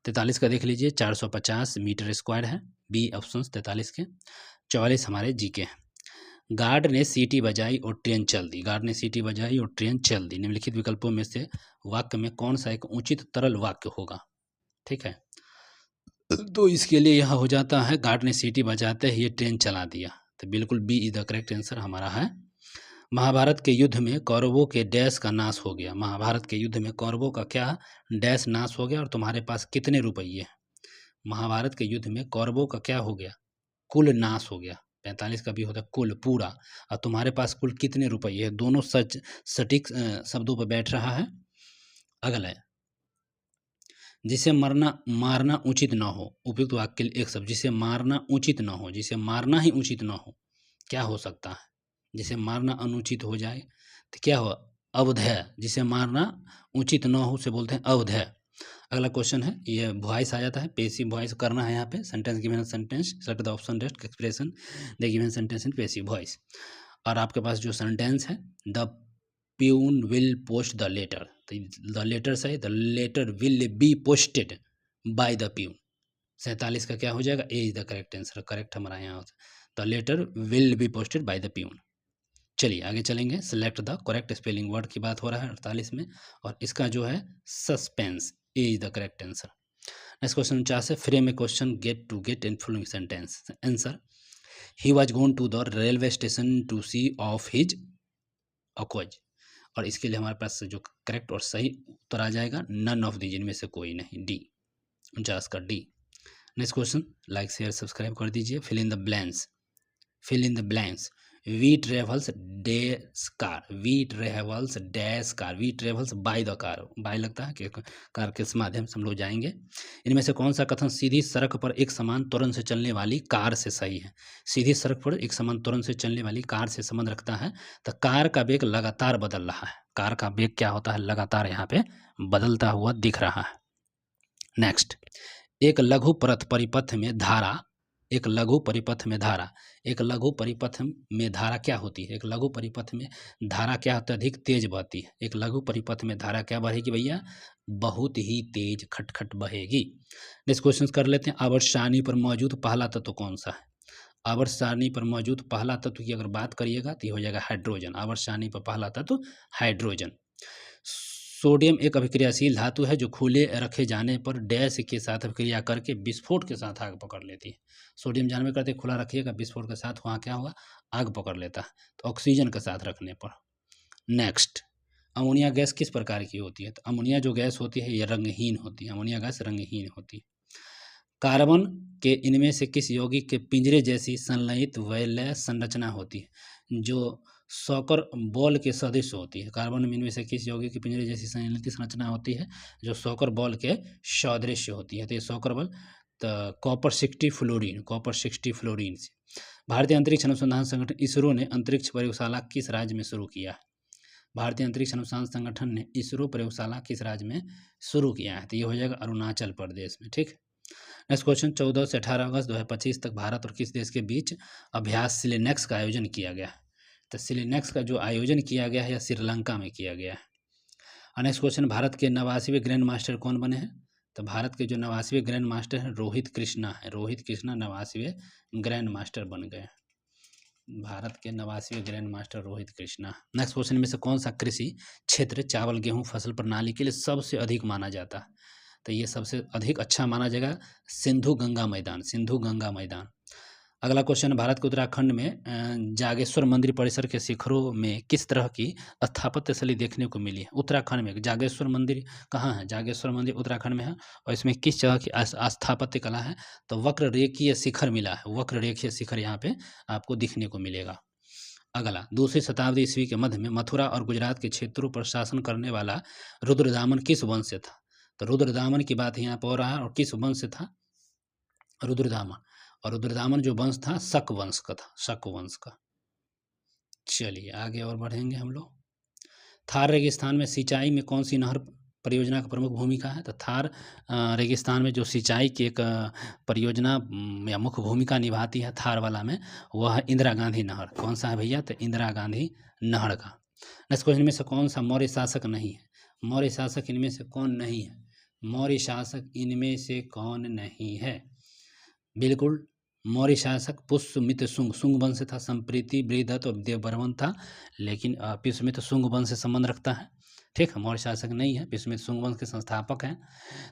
43 का देख लीजिए 450 मीटर स्क्वायर है, बी ऑप्शन 43 के। 44 हमारे जी के हैं। गार्ड ने सीटी बजाई और ट्रेन चल दी। गार्ड ने सीटी बजाई और ट्रेन चल दी। निम्नलिखित विकल्पों में से वाक्य में कौन सा एक उचित तरल वाक्य होगा, ठीक है। तो इसके लिए यह हो जाता है, गार्ड ने सीटी बजाते ही ये ट्रेन चला दिया, तो बिल्कुल B is the correct answer हमारा है। महाभारत के युद्ध में कौरवों के डैश का नाश हो गया। महाभारत के युद्ध में कौरवों का क्या डैश नाश हो गया और तुम्हारे पास कितने रुपये। महाभारत के युद्ध में कौरवों का क्या हो गया, कुल नाश हो गया। 45 का भी होता है कुल पूरा, और तुम्हारे पास कुल कितने रुपये है। दोनों सटीक शब्दों पर बैठ रहा है। अगला है, जिसे मारना उचित न हो। उपयुक्त वाक्य के लिए एक शब्द, जिसे मारना उचित न हो, जिसे मारना ही उचित न हो, क्या हो सकता है। जिसे मारना अनुचित हो जाए तो क्या हो, अवधेय। जिसे मारना उचित न हो उसे बोलते हैं अवधेय। अगला क्वेश्चन है, ये वॉइस आ जाता है, पेसिव वॉइस करना है यहाँ पे। Sentence given sentence, select the option rest expression the given sentence in passive voice. और आपके पास जो सेंटेंस है, the peon will post the letter, तो द लेटर से the letter will be posted by the peon. 47 का क्या हो जाएगा, A is the correct answer. Correct हमारा यहाँ the letter will be posted by the peon. चलिए आगे चलेंगे। Select the correct spelling word की बात हो रहा है 48 में, और इसका जो है suspense, A is the correct answer. Next question 49 है, frame a question get in following sentence. Answer, he was gone to the railway station to see off his अक्वज। और इसके लिए हमारे पास जो करेक्ट और सही उत्तर आ जाएगा, नन ऑफ दीज, इनमें से कोई नहीं, डी 49 का D. Next question, like share subscribe कर दीजिए। Fill in the blanks, fill in the blanks. We travels dash car, we travels dash car, we travels by the car. By लगता है कि कार के माध्यम से हम लोग जाएंगे। इनमें से कौन सा कथन सीधी सड़क पर एक समान त्वरण से चलने वाली कार से सही है। सीधी सड़क पर एक समान त्वरण से चलने वाली कार से संबंध रखता है, तो कार का वेग लगातार बदल रहा है। कार का वेग क्या होता है, लगातार यहाँ पे बदलता हुआ दिख रहा है। नेक्स्ट, एक लघु परिपथ में धारा, एक लघु परिपथ में धारा, एक लघु परिपथ में धारा क्या होती है। एक लघु परिपथ में धारा क्या होता है, अधिक तेज बहती है। एक लघु परिपथ में धारा क्या बहेगी भैया, बहुत ही तेज खटखट बहेगी। नेक्स्ट क्वेश्चन कर लेते हैं, आवर्त सारणी पर मौजूद पहला तत्व कौन सा है। आवर्त सारणी पर मौजूद पहला तत्व की अगर बात करिएगा तो ये हो जाएगा हाइड्रोजन। आवर्त सारणी पर पहला तत्व हाइड्रोजन। सोडियम एक अभिक्रियाशील धातु है जो खुले रखे जाने पर डैश के साथ अभिक्रिया करके विस्फोट के साथ आग पकड़ लेती है। सोडियम जानवे करते खुला रखिएगा, विस्फोट के साथ वहाँ क्या होगा, आग पकड़ लेता है, तो ऑक्सीजन के साथ रखने पर। नेक्स्ट, अमोनिया गैस किस प्रकार की होती है। तो अमोनिया जो गैस होती है ये रंगहीन होती है। अमोनिया गैस रंगहीन होती है। कार्बन के इनमें से किस यौगिक के पिंजरे जैसी संलयित वैलय संरचना होती है, जो सॉकर बॉल के सदृश होती है। कार्बन में इनमें से किस यौगिक के पिंजरे जैसी संलयित संरचना होती है, जो सॉकर बॉल के सदृश होती है। तो ये सॉकर बॉल तो कॉपर 60 फ्लोरीन से। भारतीय अंतरिक्ष अनुसंधान संगठन इसरो ने अंतरिक्ष प्रयोगशाला किस राज्य में शुरू किया है? भारतीय अंतरिक्ष अनुसंधान संगठन ने इसरो प्रयोगशाला किस राज्य में शुरू किया है? तो ये हो जाएगा अरुणाचल प्रदेश में। ठीक। नेक्स्ट क्वेश्चन, 14 से 18 अगस्त 2025 तक भारत और किस देश के बीच अभ्यास सिलेनेक्स का आयोजन किया गया है? तो सिलेनेक्स का जो आयोजन किया गया है यह श्रीलंका में किया गया है। नेक्स्ट क्वेश्चन, भारत के 89वें ग्रैंड मास्टर कौन बने हैं? तो भारत के जो 89वें ग्रैंड मास्टर हैं रोहित कृष्णा है। रोहित कृष्णा 89वें ग्रैंड मास्टर बन गए। भारत के 89वें grand master Rohit Krishna. Next question में से कौन सा कृषि क्षेत्र चावल गेहूं फसल प्रणाली के लिए सबसे अधिक माना जाता है? तो ये सबसे अधिक अच्छा माना जाएगा सिंधु गंगा मैदान, सिंधु गंगा मैदान। अगला क्वेश्चन, भारत के उत्तराखंड में जागेश्वर मंदिर परिसर के शिखरों में किस तरह की स्थापत्य शैली देखने को मिली है? उत्तराखंड में जागेश्वर मंदिर कहाँ है? जागेश्वर मंदिर उत्तराखंड में है और इसमें किस तरह की स्थापत्य कला है? तो वक्र रेखीय शिखर मिला है, वक्र रेखीय शिखर यहाँ पे आपको दिखने को मिलेगा। अगला, 2वीं शताब्दी ईस्वी के मध्य में मथुरा और गुजरात के क्षेत्रों पर शासन करने वाला रुद्रदामन किस वंश से था? तो रुद्रदामन की बात यहाँ पर हो रहा है और किस वंश से था? रुद्रदामन। और रुद्रदामन जो वंश था शक वंश का था, शक वंश का। चलिए आगे और बढ़ेंगे हम लोग। थार रेगिस्तान में सिंचाई में कौन सी नहर परियोजना का प्रमुख भूमिका है? तो थार रेगिस्तान में जो सिंचाई की एक परियोजना या मुख्य भूमिका निभाती है थार वाला में, वह है इंदिरा गांधी नहर। कौन सा है भैया? तो इंदिरा गांधी नहर का। नेक्स्ट क्वेश्चन में से कौन सा मौर्य शासक नहीं है? मौर्य शासक इनमें से कौन नहीं है? मौर्य शासक इनमें से कौन नहीं है? बिल्कुल, मौर्य शासक पुष्यमित्र शुंग, शुंग वंश से था। संप्रीति बृहदत्त और देवबर्मन था, लेकिन पुष्यमित्र शुंग वंश से संबंध रखता है। ठीक है, मौर्य शासक नहीं है, पुष्यमित्र शुंग वंश के संस्थापक हैं।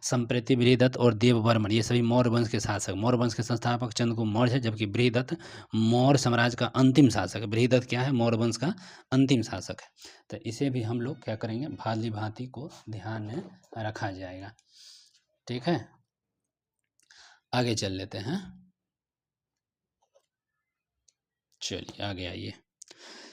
संप्रीति बृहदत्त और देवबर्मन ये सभी मौर्य वंश के शासक। मौर्य वंश के संस्थापक चंद्रगुप्त मौर्य है, जबकि बृहदत्त मौर्य साम्राज्य का अंतिम शासक है। बृहदत्त क्या है? मौर्य वंश का अंतिम शासक है। तो इसे भी हम लोग क्या करेंगे, भांति भांति को ध्यान में रखा जाएगा। ठीक है, आगे चल लेते हैं। चलिए आगे आइए।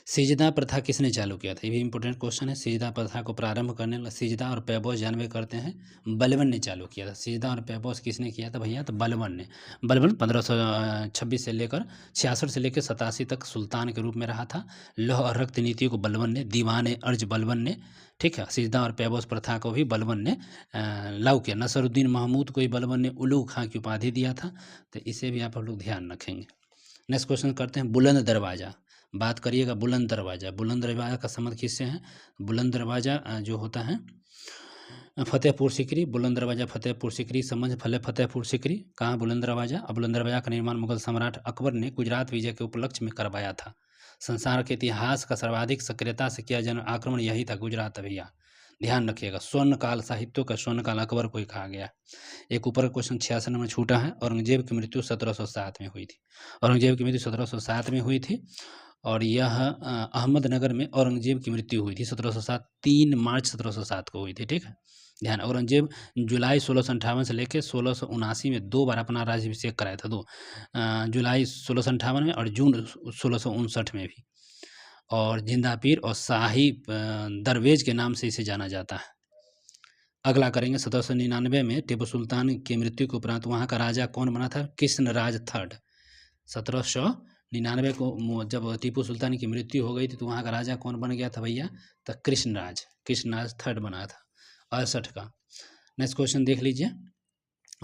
सिजदा प्रथा किसने चालू किया था? ये भी इंपॉर्टेंट क्वेश्चन है। सिजदा प्रथा को प्रारंभ करने वाला सिजदा और पैबोस जानवे करते हैं बलबन ने चालू किया था। सिजदा और पैबोस किसने किया था भैया? तो बलबन ने। बलबन 1526 से लेकर 66 से लेकर 87 तक सुल्तान के रूप में रहा था। लौह और रक्त नीति को बलबन ने, दीवान अर्ज बलबन ने, ठीक है, सिजदा और पैबोस प्रथा को भी बलबन ने लागू किया। नसरुद्दीन महमूद को भी बलबन ने उलू खां की उपाधि दिया था। तो इसे भी आप लोग ध्यान रखेंगे। नेक्स्ट क्वेश्चन करते हैं, बुलंद दरवाज़ा। बात करिएगा बुलंद दरवाज़ा। बुलंद दरवाज़ा का संबंध किससे है? बुलंद दरवाज़ा जो होता है फतेहपुर सीकरी। बुलंद दरवाज़ा फतेहपुर सीकरी संबंध फतेहपुर सीकरी कहाँ? बुलंद दरवाज़ा। अब बुलंद दरवाज़ा का निर्माण मुगल सम्राट अकबर ने गुजरात विजय के उपलक्ष्य में करवाया था। संसार के इतिहास का सर्वाधिक सक्रियता से किया जन आक्रमण यही था, गुजरात। भैया ध्यान रखिएगा, स्वर्ण काल, साहित्यों का स्वर्ण काल अकबर को ही कहा गया। एक ऊपर क्वेश्चन 66 नंबर छूटा है। औरंगजेब की मृत्यु 1707 में हुई थी। औरंगजेब की मृत्यु 1707 में हुई थी और यह अहमदनगर में औरंगजेब की मृत्यु हुई थी 1707, 3 मार्च 1707 को हुई थी। ठीक है, ध्यान। औरंगजेब जुलाई 1658 से लेकर 1679 में 2 बार अपना राज्याभिषेक कराया था। 2 जुलाई 1658 में और जून 1659 में भी। और जिंदा पीर और शाही दरवेज के नाम से इसे जाना जाता है। अगला करेंगे 1799 में टीपू सुल्तान की मृत्यु के उपरांत वहाँ का राजा कौन बना था? कृष्णराज थर्ड। 1799 को जब टीपू सुल्तान की मृत्यु हो गई थी तो वहाँ का राजा कौन बन गया था भैया? तो कृष्णराज थर्ड बना था 68 का। नेक्स्ट क्वेश्चन देख लीजिए।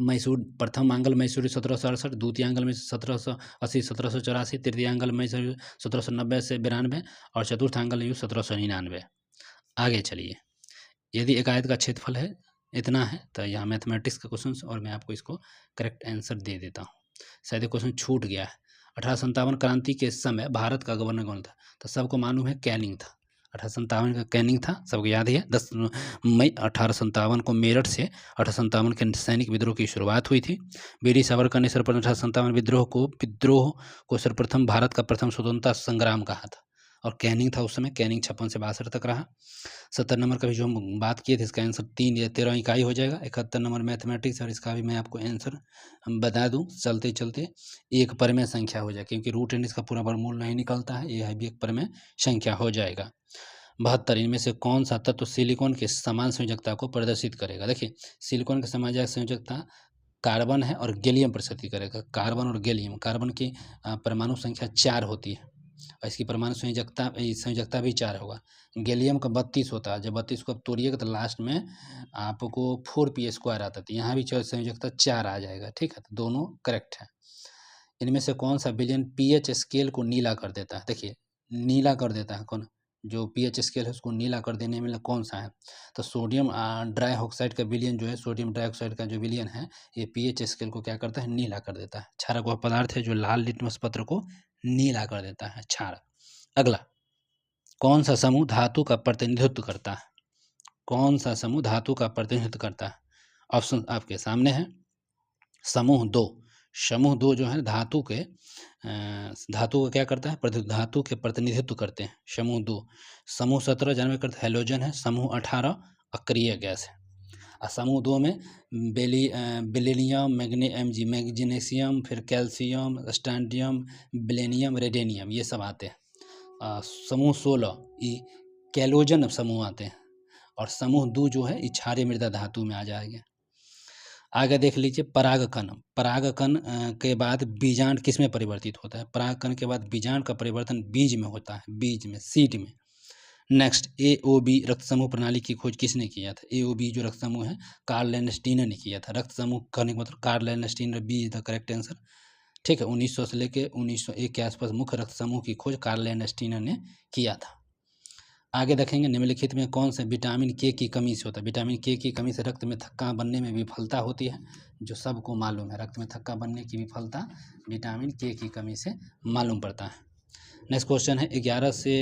मैसूर प्रथम आंगल मैसूरी 1768, द्वितीय आंगल में 1780 1784, तृतीय आंगल मैसूरी 1790 से 92 और चतुर्थ आंगल 1799। आगे चलिए। यदि एक आयत का क्षेत्रफल है इतना है तो यहाँ मैथमेटिक्स का क्वेश्चन और मैं आपको इसको करेक्ट आंसर दे देता हूँ। शायद क्वेश्चन छूट गया है। 1857 क्रांति के समय भारत का गवर्नर कौन था? तो सबको मालूम है कैनिंग था। 1857 का कैनिंग था, सबको याद है। 10 मई 1857 को मेरठ से 1857 के सैनिक विद्रोह की शुरुआत हुई थी। वीर सावरकर ने सर्वप्रथम 1857 विद्रोह को सर्वप्रथम भारत का प्रथम स्वतंत्रता संग्राम कहा था और कैनिंग था उस समय। कैनिंग 56 से 62 तक रहा। 70 नंबर का भी जो हम बात किए थे इसका आंसर 3 या 13 इकाई हो जाएगा। 71 नंबर मैथमेटिक्स और इसका भी मैं आपको आंसर बता दूं चलते चलते। एक परमेय संख्या हो जाए क्योंकि रूट एंड इसका पूरा वर्गमूल नहीं निकलता है, यह भी एक परमेय संख्या हो जाएगा। 72 इनमें से कौन सा तत्व सिलिकॉन के समान संयोजकता को प्रदर्शित करेगा? देखिए सिलिकॉन के समान संयोजकता कार्बन है और गैलियम प्रकृति करेगा। कार्बन और गैलियम, कार्बन की परमाणु संख्या 4 होती है और इसकी परमाणु संयोजकता भी 4 होगा। गैलियम का 32 होता है। जब 32 को आप तोड़िएगा तो लास्ट में आपको 4p² आता है। तो यहाँ भी संयोजकता 4 आ जाएगा। ठीक है, तो दोनों करेक्ट है। इनमें से कौन सा विलयन pH स्केल को नीला कर देता है? देखिए, नीला कर देता है कौन? जो pH स्केल है उसको नीला कर देने में कौन सा है? तो सोडियम डाइऑक्साइड का विलयन जो है, सोडियम डाइऑक्साइड का जो विलयन है, ये pH स्केल को क्या करता है? नीला कर देता है। क्षारक वह पदार्थ है जो लाल लिटमस पत्र को नीला कर देता है, क्षारक। अगला, कौन सा समूह धातु का प्रतिनिधित्व करता है? कौन सा समूह धातु का प्रतिनिधित्व करता है? ऑप्शन आपके सामने है। समूह 2, समूह 2 जो है धातु का क्या करता है? धातु के प्रतिनिधित्व करते हैं, समूह 2। समूह 17 जानवे करते हैलोजन है। समूह 18 अक्रिय गैस है। और समूह 2 में बेरिलियम, मैग्नीशियम, फिर कैल्शियम, स्ट्रोंडियम, बेलेनियम, रेडियम, ये सब आते हैं। समूह 16 ये कैलोजन समूह आते हैं। और समूह 2 जो है ये क्षारीय मृदा धातु में आ जाएगा। आगे देख लीजिए, परागकण। परागकण के बाद बीजांड किस में परिवर्तित होता है? परागकण के बाद बीजांड का परिवर्तन बीज में होता है, बीज में, सीड में। नेक्स्ट, AOB रक्त समूह प्रणाली की खोज किसने किया था? AOB जो रक्त समूह है, कार्ल लैंडस्टीनर ने किया था। रक्त समूह कहने का मतलब Karl Landsteiner, B is the correct answer. ठीक है, 1900 से लेकर 1901 के आसपास मुख्य रक्त समूह की खोज कार्ल लैंडस्टीनर ने किया था। आगे देखेंगे, निम्नलिखित में कौन सा विटामिन के की कमी से होता है? विटामिन के की कमी से रक्त में थक्का बनने में विफलता होती है, जो सबको मालूम है। रक्त में थक्का बनने की विफलता विटामिन के की कमी से मालूम पड़ता है। नेक्स्ट क्वेश्चन है, 11 से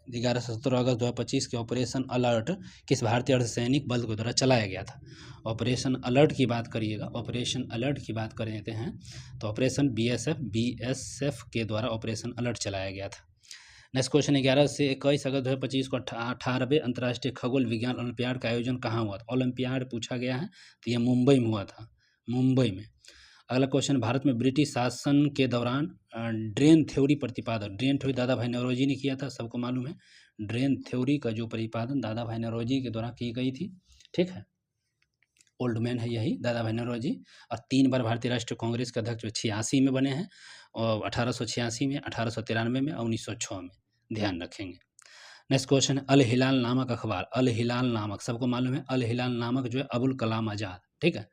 17 अगस्त 2025 के ऑपरेशन अलर्ट किस भारतीय अर्धसैनिक बल के द्वारा चलाया गया था? ऑपरेशन अलर्ट की बात करिएगा, ऑपरेशन अलर्ट की बात कर लेते हैं तो ऑपरेशन BSF के द्वारा ऑपरेशन अलर्ट चलाया गया था। नेक्स्ट क्वेश्चन, 11 से 21 अगस्त 2025 को 18वें अंतर्राष्ट्रीय खगोल विज्ञान ओलंपियाड का आयोजन कहाँ हुआ था? ओलंपियाड पूछा गया है तो ये मुंबई में हुआ था, मुंबई में। अगला क्वेश्चन, भारत में ब्रिटिश शासन के दौरान ड्रेन थ्योरी प्रतिपादन, ड्रेन थ्योरी दादा भाई नौरोजी ने किया था, सबको मालूम है। ड्रेन थ्योरी का जो प्रतिपादन दादा भाई नौरोजी के द्वारा की गई थी। ठीक है, ओल्ड मैन है यही दादा भाई नौरोजी। और 3 बार भारतीय राष्ट्रीय कांग्रेस के अध्यक्ष 86 में बने हैं, और 1886 में, 1893 में और 1906 में, ध्यान रखेंगे। नेक्स्ट क्वेश्चन, अल हिलाल नामक अखबार, अल हिलाल नामक, सबको मालूम है, अल हिलाल नामक जो है अबुल कलाम आज़ाद। ठीक है,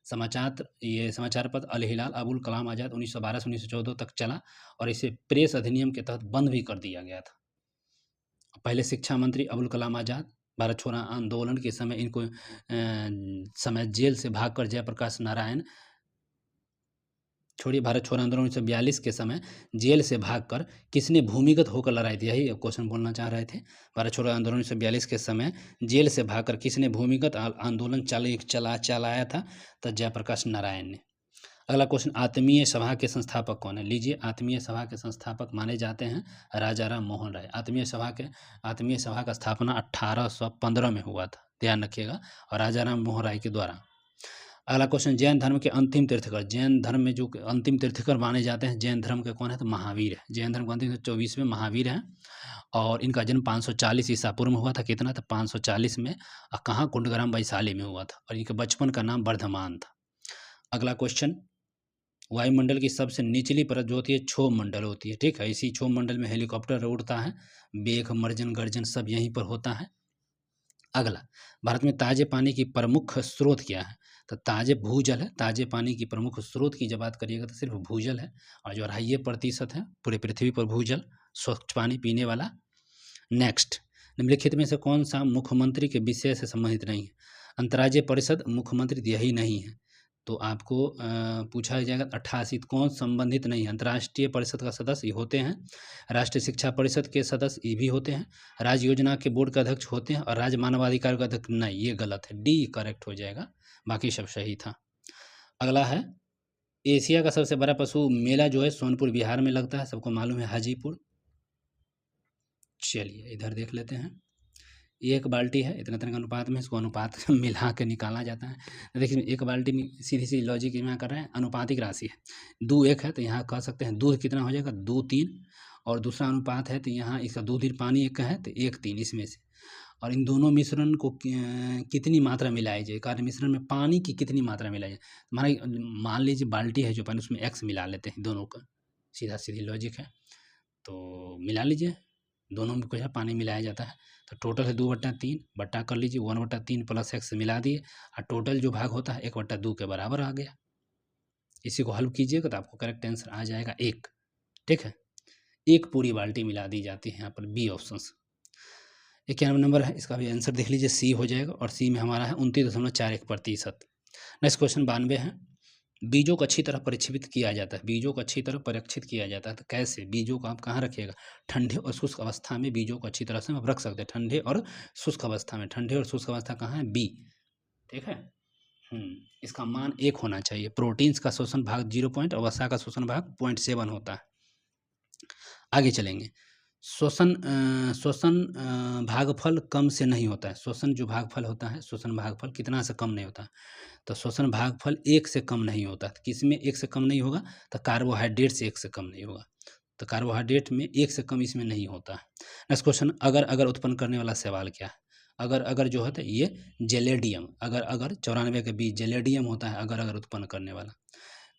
समाचार पत्र अल हिलाल अबुल कलाम आज़ाद 1912 से 1914 तक चला और इसे प्रेस अधिनियम के तहत बंद भी कर दिया गया था। पहले शिक्षा मंत्री अबुल कलाम आज़ाद भारत छोड़ो आंदोलन के समय इनको समय जेल से भागकर जयप्रकाश नारायण, छोड़िए, भारत छोड़ो आंदोलन 1942 के समय जेल से भागकर किसने भूमिगत होकर लड़ाई थी? यही क्वेश्चन बोलना चाह रहे थे। भारत छोड़ो आंदोलन 1942 के समय जेल से भागकर किसने भूमिगत आंदोलन चलाया था? तो जयप्रकाश नारायण ने। अगला क्वेश्चन, आत्मीय सभा के संस्थापक कौन है? लीजिए, आत्मीय सभा के संस्थापक माने जाते हैं राजा राम मोहन राय। आत्मीय सभा का स्थापना 1815 में हुआ था, ध्यान रखिएगा, और राजा राम मोहन राय के द्वारा। अगला क्वेश्चन, जैन धर्म के अंतिम तीर्थकर, जैन धर्म में जो अंतिम तीर्थकर माने जाते हैं जैन धर्म के कौन है? तो महावीर है। जैन धर्म के अंतिम 24वें महावीर हैं और इनका जन्म 540 ईसा पूर्व में हुआ था। कितना था? 540 में। और कहाँ? कुंडग्राम वैशाली में हुआ था और इनके बचपन का नाम वर्धमान था। अगला क्वेश्चन, वायुमंडल की सबसे निचली परत जो होती है क्षोभ मंडल होती है। ठीक है, इसी क्षोभ मंडल में हेलीकॉप्टर उड़ता है, मेघ, मर्जन, गर्जन सब यहीं पर होता है। अगला, भारत में ताजे पानी की प्रमुख स्रोत क्या है? तो ताजे भूजल है। ताजे पानी की प्रमुख स्रोत की जब बात करिएगा तो सिर्फ भूजल है, और जो 2.5% है पूरे पृथ्वी पर भूजल, स्वच्छ पानी पीने वाला। नेक्स्ट, निम्नलिखित में से कौन सा मुख्यमंत्री के विषय से संबंधित नहीं है? अंतर्राज्यीय परिषद मुख्यमंत्री यही नहीं है, तो आपको पूछा जाएगा 88 कौन संबंधित नहीं है? अंतर्राष्ट्रीय परिषद का सदस्य ये होते हैं, राष्ट्रीय शिक्षा परिषद के सदस्य ये भी होते हैं, राज्य योजना के बोर्ड के अध्यक्ष होते हैं, और राज्य मानवाधिकार का अध्यक्ष नहीं, ये गलत है, डी करेक्ट हो जाएगा, बाकी सब सही था। अगला है, एशिया का सबसे बड़ा पशु मेला जो है सोनपुर बिहार में लगता है, सबको मालूम है, हाजीपुर। चलिए इधर देख लेते हैं, एक बाल्टी है, इतना का अनुपात में, इसको अनुपात मिला के निकाला जाता है। तो देखिए, एक बाल्टी में सीधी लॉजिक यहाँ कर रहे हैं, अनुपातिक राशि है, 2 1 है तो यहाँ कह सकते हैं दूध कितना हो जाएगा? 2 3, और दूसरा अनुपात है तो यहाँ इसका 2 3 पानी 1 का है तो 1 3 इसमें से, और इन दोनों मिश्रण को कितनी मात्रा मिलाई जाए, कार्य मिश्रण में पानी की कितनी मात्रा मिलाई जाए। हमारा मान लीजिए बाल्टी है जो पानी, उसमें x मिला लेते हैं दोनों का, सीधा सीधी लॉजिक है। तो मिला लीजिए, दोनों में कुछ पानी मिलाया जाता है। तो टोटल है 2/3, बट्टा कर लीजिए 1/3 प्लस x मिला दिए, और टोटल जो भाग होता है 1/2 के बराबर आ गया। इसी को हल कीजिएगा तो आपको करेक्ट आंसर आ जाएगा 1। ठीक है, 1 पूरी बाल्टी मिला दी जाती है यहाँ पर, बी ऑप्शन। 91 नंबर है, इसका भी आंसर देख लीजिए, सी हो जाएगा, और सी में हमारा है 29.41%। नेक्स्ट क्वेश्चन 92 है, बीजों को अच्छी तरह परीक्षित किया जाता है, बीजों को अच्छी तरह परीक्षित किया जाता है। तो कैसे, बीजों को आप कहाँ रखिएगा, ठंडे और शुष्क अवस्था में बीजों को अच्छी तरह से आप रख सकते हैं, ठंडे और शुष्क अवस्था में। ठंडे और शुष्क अवस्था कहाँ है, बी। ठीक है, इसका मान 1 होना चाहिए। प्रोटीन्स का शोषण भाग 0 पॉइंट और वसा का शोषण भाग 0.7 होता है। आगे चलेंगे, शोषण भागफल कम से नहीं होता है। शोषण जो भागफल होता है, शोषण भागफल कितना से कम नहीं होता। तो शोषण भागफल 1 से कम नहीं होता। तो किस में 1 से कम नहीं होगा, तो कार्बोहाइड्रेट से 1 से कम नहीं होगा। तो कार्बोहाइड्रेट में 1 से कम इसमें नहीं होता है। नेक्स्ट क्वेश्चन, अगर उत्पन्न करने वाला सवाल क्या है। अगर जो होता है ये जेलेडियम, अगर 94 के बी जेलेडियम होता है अगर उत्पन्न करने वाला।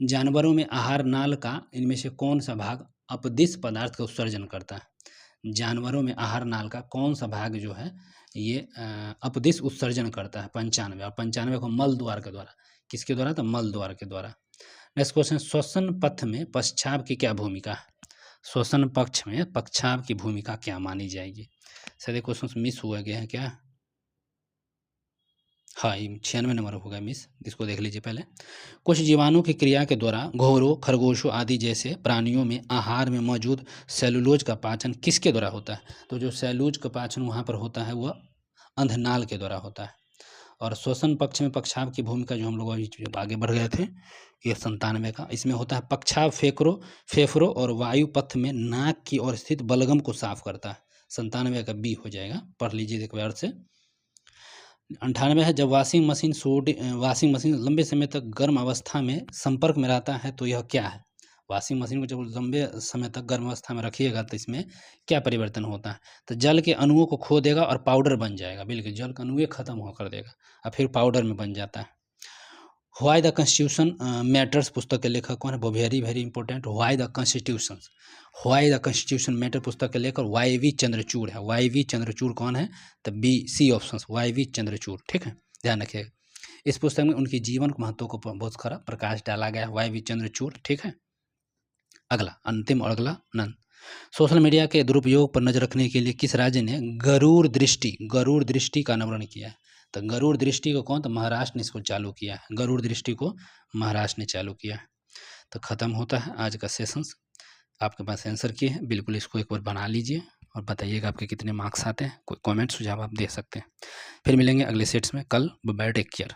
जानवरों में आहार नाल का इनमें से कौन सा भाग अपदिश पदार्थ का उत्सर्जन करता है। जानवरों में आहार नाल का कौन सा भाग जो है ये अपदिश उत्सर्जन करता है, 95, और 95 को मल द्वार के द्वारा। किसके द्वारा, तो मल द्वार के द्वारा। नेक्स्ट क्वेश्चन, श्वसन पथ में पश्चाव की क्या भूमिका है। श्वसन पक्ष में पक्षाव की भूमिका क्या मानी जाएगी। सर क्वेश्चन मिस हुआ गया है क्या, हाँ, ये 96 नंबर होगा मिस, इसको देख लीजिए पहले। कुछ जीवाणु की क्रिया के द्वारा घोरों, खरगोशों आदि जैसे प्राणियों में आहार में मौजूद सेलुलोज का पाचन किसके द्वारा होता है। तो जो सेलुलोज का पाचन वहाँ पर होता है वह अंधनाल के द्वारा होता है। और श्वसन पक्ष में पक्षाव की भूमिका जो हम लोग अभी आगे बढ़ गए थे, ये 97 का, इसमें होता है पक्षाव फेफड़ों और वायु पथ में नाक की ओर स्थित बलगम को साफ करता है। 97 का बी हो जाएगा, पढ़ लीजिए एक बार से। 98 है, जब वाशिंग मशीन लंबे समय तक गर्म अवस्था में संपर्क में रहता है तो यह क्या है। वाशिंग मशीन को जब लंबे समय तक गर्म अवस्था में रखिएगा तो इसमें क्या परिवर्तन होता है। तो जल के अणुओं को खो देगा और पाउडर बन जाएगा, बिल्कुल जल का अणु खत्म होकर देगा और फिर पाउडर में बन जाता है। व्हाई द कॉन्स्टिट्यूशन मैटर्स पुस्तक के लेखक कौन है, वो very important. Why the constitution matter पुस्तक के लेखक YV चंद्रचूड़ है। YV चंद्रचूड़ कौन है, तो B C option, YV Chandrachud. ठीक है, ध्यान रखिएगा। इस पुस्तक में उनके जीवन के महत्व को बहुत खरा प्रकाश डाला गया है, YV चंद्रचूड़। ठीक है, अगला अंतिम और अगला नंद। सोशल मीडिया के दुरुपयोग पर नजर रखने के लिए किस राज्य ने गरुड़ दृष्टि का अनावरण किया है। तो गरुड़ दृष्टि को कौन, तो महाराष्ट्र ने इसको चालू किया है। गरुड़ दृष्टि को महाराष्ट्र ने चालू किया है। तो खत्म होता है आज का सेशंस। आपके पास आंसर किए हैं, बिल्कुल इसको एक बार बना लीजिए और बताइएगा आपके कितने मार्क्स आते हैं। कोई कमेंट सुझाव आप दे सकते हैं। फिर मिलेंगे अगले सेट्स में कल। Bye, take care.